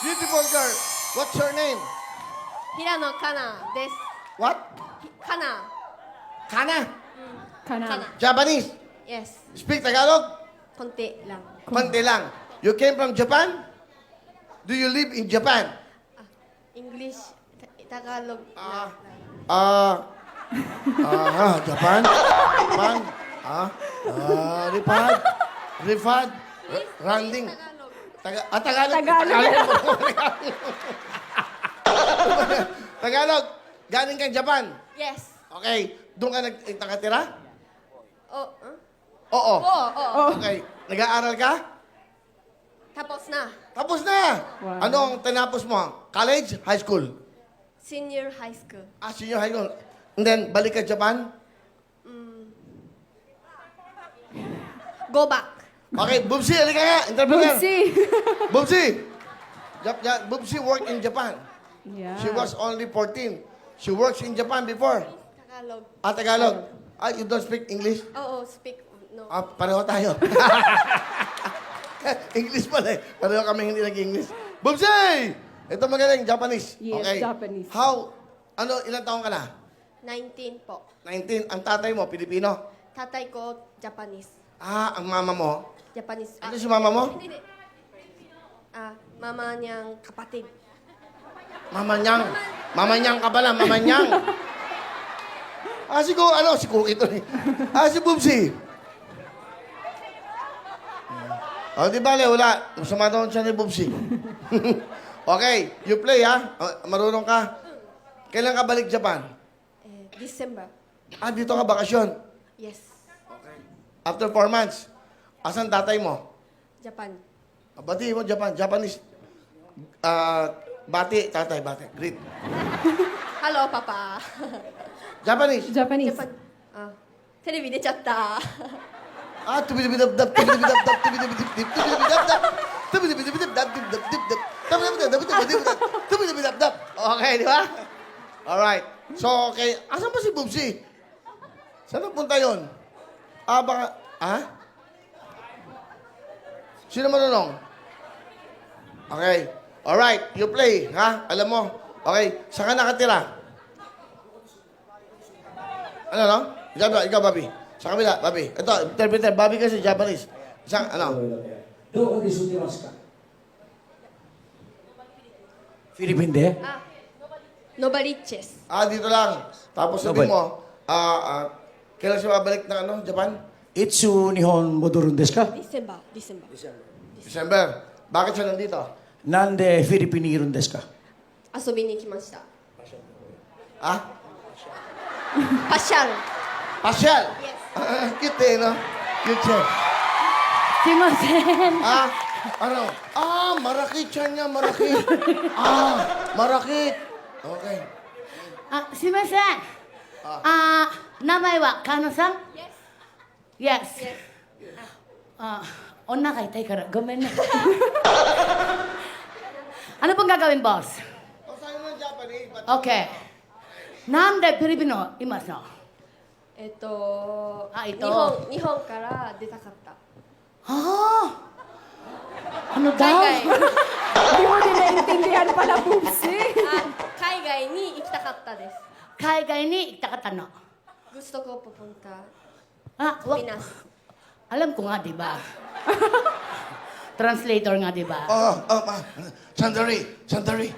Beautiful girl. What's your name? 平野かなです。 What? かな。 Kana. か Kana. な。 Japanese. Yes. Speak Tagalog? コンテlang. Konti lang. You came from Japan? Do you live in Japan? English. Tagalog. Ah. lang. Japan? Japan? Rifad? Rifad? Randing? Tagalog. Tagalog? Tagalog. Tagalog. Galing kang Japan? Yes. Okay. Doon ka nakatira? Oh, huh? Oo. Oo, oo. Okay. Nag-aaral ka? Tapos na. Tapos na. Wow. Ano ang tinapos mo? College? High school? Senior high school. Senior high school. And then, balik ka Japan? Go back. Okay, Bubsy, halika nga. Interview ka. Bubsy. Bubsy. Bubsy worked in Japan. Yeah. She was only 14. She works in Japan before. Tagalog. Tagalog. You don't speak English? Oo, speak. No. Pareho tayo. English pala eh. Pareho kami hindi nag-English. Bubsy! Ito magaling, Japanese. Yes, Okay. Japanese. Ilang taong ka na? 19 po. 19. Ang tatay mo, Pilipino. Tatay ko, Japanese. Ang mama mo? Japanese. Ano si mama mo? Hindi, hindi. Mama niyang kapatid. Mama Nyang. Mama Nyang ka pala, Mama Nyang. Si Cookie to eh. Si Bubsy. Di bale, wala. Masama daw siya ni Bubsy. Okay, you play ha. Marunong ka. Kailan ka balik Japan? December. Dito ka bakasyon. Yes. After 4 months. Asan tatay mo? Japan. Bati mo, Japan. Japanese. Bati, tatay, bati. Greet. Hello, Papa. Japanese. Japanese. ジャパンテレビ出ちゃった。Tubidibidabdab, tubidibidabdab, tubidibidabdab, tubidibidabdab, tubidibidabdab, tubidibidabdab. Okay, di ba? Alright. So, okay. Asan ba si Bubsy? Saan napunta yun? Baka... Sino marunong? Okay. Alright, you play, ha? Alam mo. Okay, saan ka nakatira? Ano? Ikaw, Bobby. Sa kabila, Bobby. Ito, interpreter. Bobby kasi Japanese. Isang, ano? どこで住んでますかフィリピンで ノバリッチェス。 Dito lang. Tapos sabihin mo, kailan siya babalik ng ano, Japan? いつ日本戻るんですかディセンバー、ディセンバー。 December. Bakit siya nandito? なんでフィリピンにいるんですか遊びに来ました。 Ah? パシャル。 Pasyal. Yes. Cute eh, no? Cute siya. Sumasen. Ano? Marakit siya niya, marakit. Marakit. Okay. すいません。名前はカノさん Yes. Yes. 女が痛いからごめんね。ano pong gagawin, boss? Saan mo Japanese? Okay. なんでフィリピンのいますのito. 日本から出たかった。 ano 海 daw? 外。 Hindi mo din naintindihan pala, Bubsy. 海外に行きたかったです。海外に行きたかったの。 Gusto ko pupunta Pinas. Pinas. Alam ko nga, di ba? Translator nga, di ba? Sandali.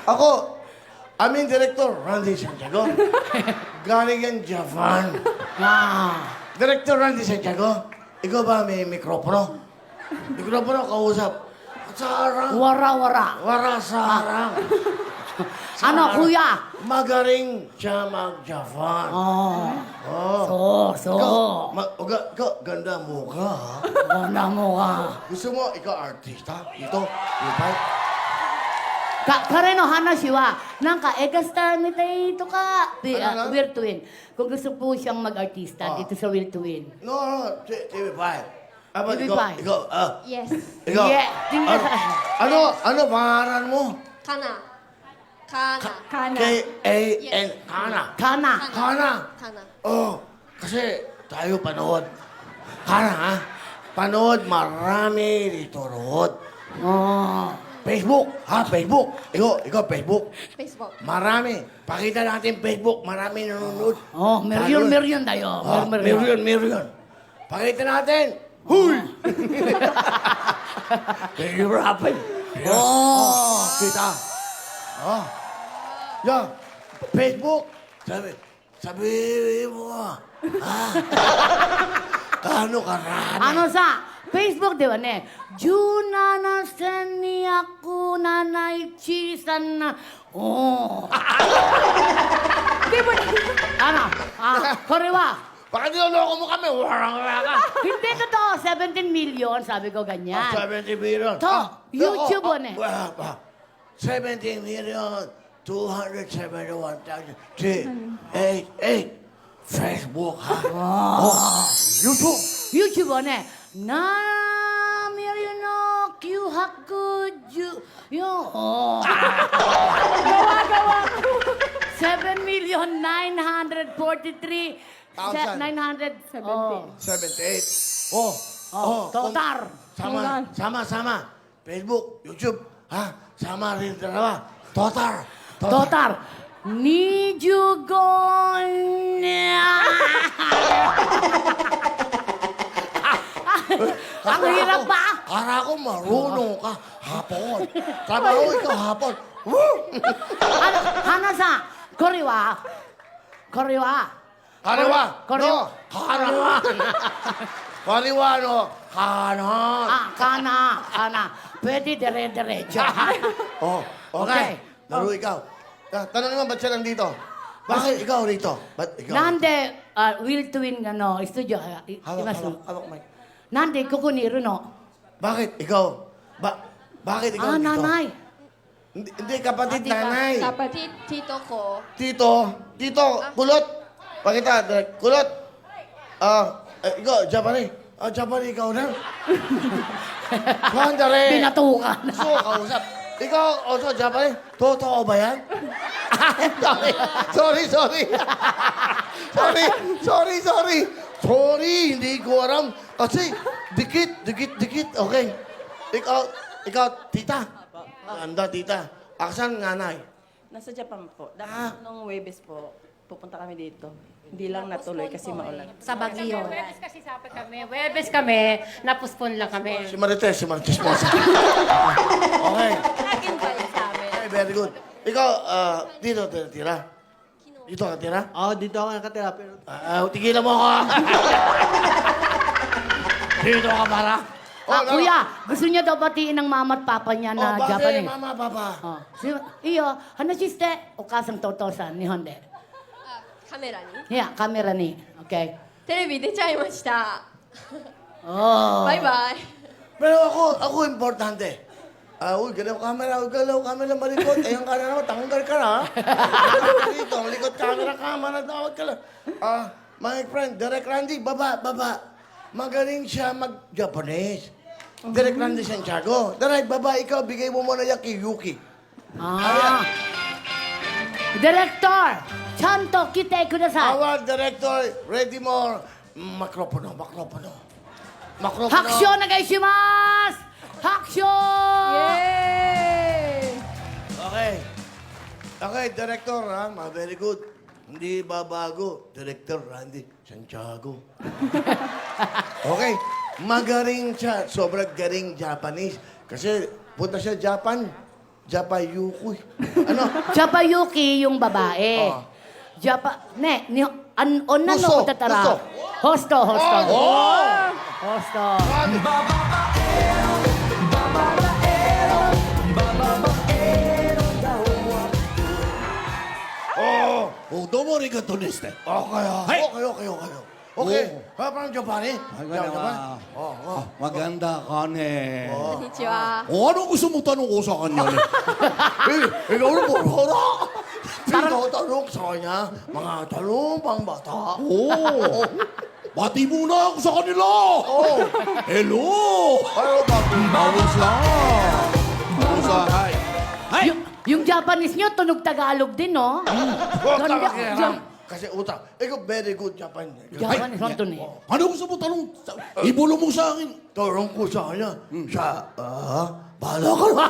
Ako, aming director, Randy Santiago. Galing yan, Japan. Director Randy Santiago, ikaw ba may mikropono? Mikropono, kausap. Sarang. Wara-wara. Wara sarang. Ano, kuya? Magaling siya mag-Japan. So. Ikaw, ganda mukha, ha? Ganda mo ka. Gusto mo, ikaw artista? Dito, lipad? 彼の話は、なんかエクスターみたいとか、Ano na? Will Twin. Kung gusto po siyang mag-artista dito sa Will Twin. No, TV5. TV5. Ikaw, Yes. ikaw. Yeah, tingnan Ano pangalan mo? Kana. Kana. Kana. K-A-N. Kana. Kana. Kana. Kana. Kasi tayo panood. Kana, ha? Panood marami dito, Rod. Oh. Facebook, ha? Facebook. Ikaw, Facebook. Facebook. Marami. Pakita natin Facebook. Marami nanonood. Oh, milyon tayo. Million. Pakita natin. Huy! Hihirapan. Oh. Kita. Oh. Yeah. Facebook. Sabi mo. Kano karami? Ano sa Facebook, di ba, ne? Juna na seni ako nanay chisan na... Oh. Di ba? Ano? Korewa. Baka niloloko mo kami. Warang-wara ka. Hindi totoo. 17 million, sabi ko ganyan. 70 million. To, YouTube oh, on eh. 70 million, 271,388. Facebook, ha? Oh, YouTube. YouTube on eh. Na million no kyuhaku ju... Yo. Oh. Gawa. 7,943,900... 78. Oh. Totar. Sama. Facebook, YouTube, ha? Sama rin dalawa. Totar. Totar. Nijugon. Ang hirap ba? Kara ko marunong ka hapon. Trabaho ikaw hapon. Woo! Hanasa. Korewa. Kariwa. Korewa. No. Kanan. Kariwa, no. Kanan. Kana. Pwede dire-diretso. Oh, okay. Laro ikaw. Tanong naman, ba't siya nandito? Bakit ikaw rito? Ba't ikaw? Nande, will to win, studio. Hawak, Mike. Nande, kukuniru no. Bakit ikaw? Bakit ikaw dito? Nanay. Hindi, kapatid, nanay. Kapatid, tito ko. Tito, kulot. Pakita, direct. Kulot. Ikaw, Japanese. Japanese ikaw na. Mandare. Pinatukan. Gusto ko kausap. Ikaw, also, Japanese. Totoo ba yan? Sorry. Sorry, hindi ko alam. Kasi, dikit. Okay. Ikaw, tita. Anda, tita. Aksan nanay. Nasa Japan po. Dapat nung Webes po, pupunta kami dito. Hindi lang natuloy kasi maulan. Sa Baguio. Webes kami, napuspon lang kami. Si Marites mo. Okay. Akin pa yun sa amin. Okay, very good. Ikaw, dito tira. Dito ka tira? Oo, dito ako nakatira. Pero Tigilan mo ako. Dito ka para. Kuya, gusto niya daw batiin ng mama at papa niya na bakit, Japanese. mama, papa? Iyo, hanashiste, okasan totosan, nihon de. カメラに Yeah, camera ni. Okay. テレビ出ちゃいました。 Oh. バイバイ。 Pero ako importante. Uy, galaw camera, malikot. Ayun ka na naman, tanggal ka na. Dito, malikot camera ka, manatawag ka lang. My friend, Direk Randy, baba. Magaling siya mag-Japanese. Direk Randy Santiago. Direk, baba, ikaw, bigay mo muna yung kay Yuki. Director, chanto kite kudasai. Our director, ready more. Makropono. Haksyo nagashimasu! Haksyo! Yay! Okay, director, ha? Very good. Hindi babago. Director Randy Santiago. Okay, magaling siya. Sobrang galing Japanese. Kasi punta siya Japan. Japayuki. Ano? Japayuki yung babae. Onna no Hosto. tatara. Hosto. Hosto. domo arigato desu. Okay. Okay. Parang Japan eh. Maganda ka ne. こんにちは。 Anong gusto mo tanong ko sa kanya? Ikaw na po, Rora. Tanong sa kanya, mga tanong pang bata. Oo. Bati muna ako sa kanila. Hello. Ano ba? Kamusta? Kamusta? Hi. Yung Japanese nyo, tunog Tagalog din, no? Huwag ka makiram. Kasi utang. Ikaw, very good Japan. Japan is not to ne. Ano gusto mo tanong? Ibulong mo sa akin. Turong ko sa kanya. Siya, bahala ka na.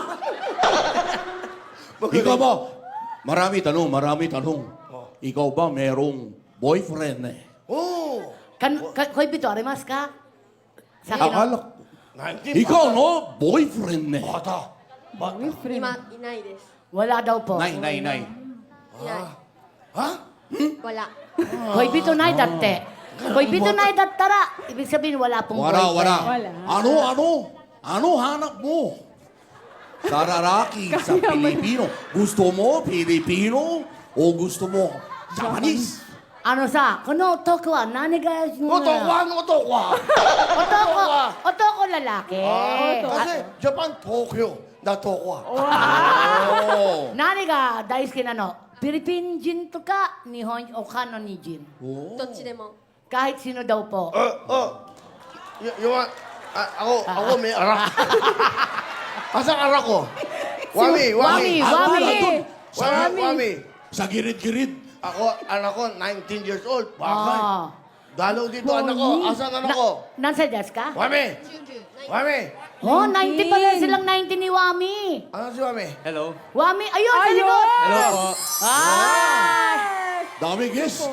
Ikaw ba? Marami tanong. Ikaw ba merong boyfriend eh? Oo. Koy bito, arimas ka? Sa akin, Akala. 19 Ikaw no? Boyfriend eh. bata. Inay desu. wala daw po. Nay. Inay. Ha? Wala. Koy bito nai datte. Koy bito nai dattara, ibig sabihin wala pong Wala. boyfriend. Ano hanap mo? Sa lalaki, sa Pilipino. Gusto mo Pilipino o gusto mo Japanese? Ano sa? Kuno otoko wa nani ga Otokwa. Otoko lalaki. Kasi Japan, Tokyo. Na Tokwa. Oh. Nani ga daisuki nano? Pilipinjin to ka, Nihon o Kano ni Jin.どっちでも。 Kahit sino daw po. Yung, ako may arak. Asang arak ko? Wami. Sa girid-girid. Ako, anak ko, 19 years old. Bakay. Ah. Dalaw dito anak ko. Asan anak ko? Nansa desu ka? Wami. Oh, 90 pala silang 90 ni Wami. Ano si Wami? Wami, ayun, sa likod. Hello po. Ah! Dami guess.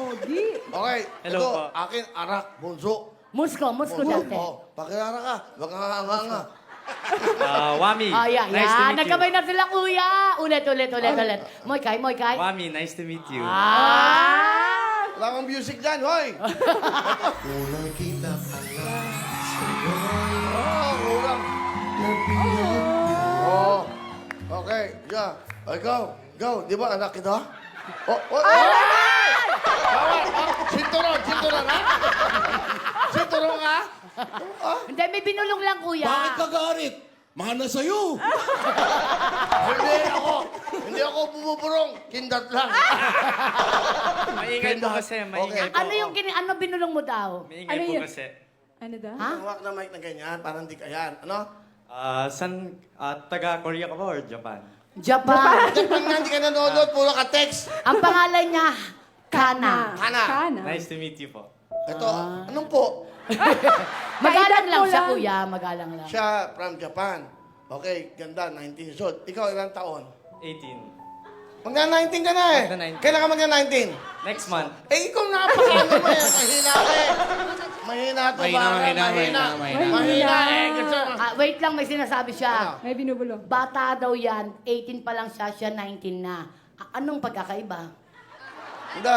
Okay, ito, akin arak, bunso. Musko dati. Pakilala ka. Baka nga. Wami, Oh, yeah, nice to meet you. Nagkamay na sila, kuya. Ulit. Moy kay. Wami, nice to meet you. Ah! Wala kang music dyan, hoy! Kulang. Oh, okay, yeah. Ikaw, di ba anak kita? Sinturon, ha? Sinturon ka? Hindi, may binulong lang, kuya. Bakit ka galit? Mana sa'yo. Hindi ako bumuburong. Kindat lang. Maingay po kasi, maingay po. Ano yung ano binulong mo daw? Maingay po kasi. Ano daw? Ha? Hawak na mic na ganyan, parang di kayan. Ano? Taga-Korea ka ba or Japan? Japan. Japan nga, hindi ka nanonood, puro ka text. Ang pangalan niya, Kana. Kana. Nice to meet you po. Ito, anong po? Magalang lang mo siya, lang. kuya. Magalang lang. Siya from Japan. Okay, ganda, 19 years old. Ikaw, ilang taon? 18. Magna-19 ka na eh. Magna-19. Kailan ka magna-19? Next month. Eh, ikaw napakano mo eh. Mahina ka eh. Mahina to ba? Mahina eh. Kasi, Wait lang, may sinasabi siya. May binubulong. Bata daw yan, 18 pa lang siya 19 na. Anong pagkakaiba? hindi.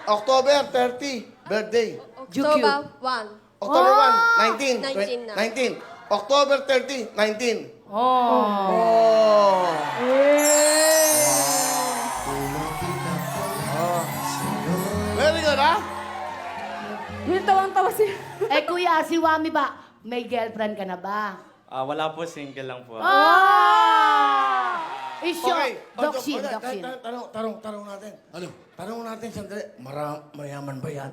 October 30, birthday. October 1. October 1, 19 na. 19. October 30, 19. Oh. Very good, ha? Yung tawang-tawa siya. Eh, kuya, si Wami ba, may girlfriend ka na ba? Wala po, single lang po. Isyo. Doksin. Tanong natin. Ano? Tanong natin sandali. Mayaman ba yan?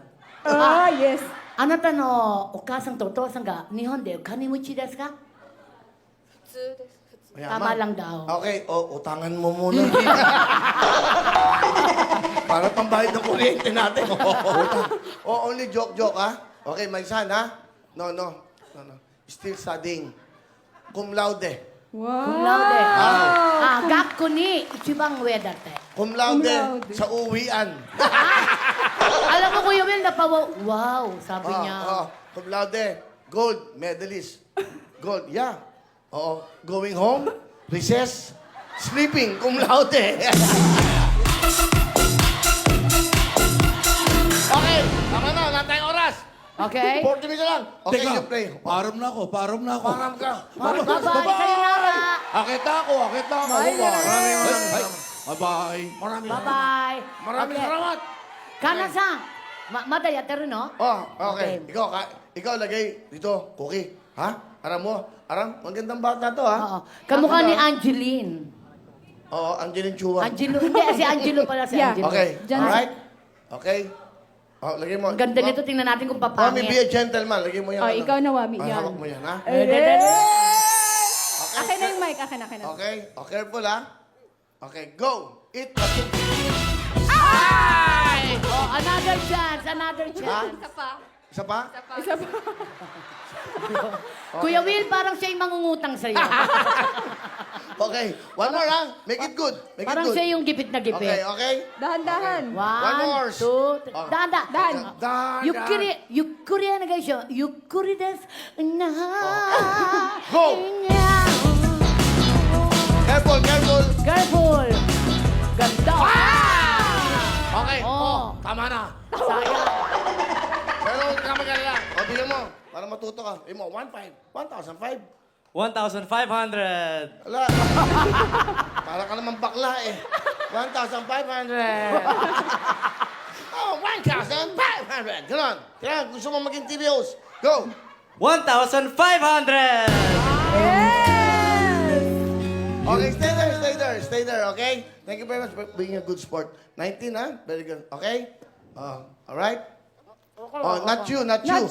Yes. あなたのお母さんとお父さんが日本でお金持ちですか 普通です。普通。 Tama lang daw. Okay, utangan mo muna. Para pambayad ng kuryente natin. Only joke, ha? Okay, my son, ha? No. Still studying. Cum laude. Wow. Cum laude. Gakko ni ichibang ue datte. Cum laude laude. sa uwian. Alam mo, Kuya Will, wow, sabi niya. Cum laude, gold medalist. Gold, yeah. Oo. Going home, recess, sleeping, cum laude. Okay, tama na, wala tayong oras. Okay? 40 minutes lang. Okay, Teka, you play. param na ako. Param ka. Bye-bye, sayonara. Akit na ako. Bye-bye. Bye-bye. Maraming Okay. salamat. Kana-san, mada yateru no? Okay. Ikaw lagay dito, cookie. Ha? Aram, magandang bata to, ha? Oo. Kamukha ni Angeline. Oo, Angeline Chua. Angelo, hindi, si Angelo pala si Yeah. Angelo. Okay, Diyan. alright? Okay. Lagay mo. Ang ganda nito, tingnan natin kung Mami, be papangit. a gentleman. Lagay mo yan. Oh, ikaw na, Wami. Yan. Hawak mo yan, ha? Akin na yung mic. Akin na. Okay, careful, ha? Okay, go. Eat. Okay. Oh, another chance, another chance. Isa pa. Isa pa? Isa pa. Kuya Will, parang siya yung mangungutang sa'yo. Okay. One more, ha? Make it good. Make Parang it good. siya yung gipit na gipit. Okay, okay? Dahan-dahan. One more. One, two, three. Oh. Dahan. Dahan.ゆっくりお願いしよう。ゆっくりです。なGo. Careful, careful. Careful. Ganda. Okay. Oh. Tama na. Sayang. Pero kami ka lang. O, tingnan mo. Para matuto ka. Tingnan mo, 1,500. 1,500. 1,500. Wala. Para ka naman bakla eh. 1,500. Oh, 1,500. Ganon. Kaya gusto mo maging TVOs. Go. 1,500. Okay, stay there, stay there, stay there, okay? Thank you very much for being a good sport. 19, huh? Very good. Okay? All right? Oh, not you, not you.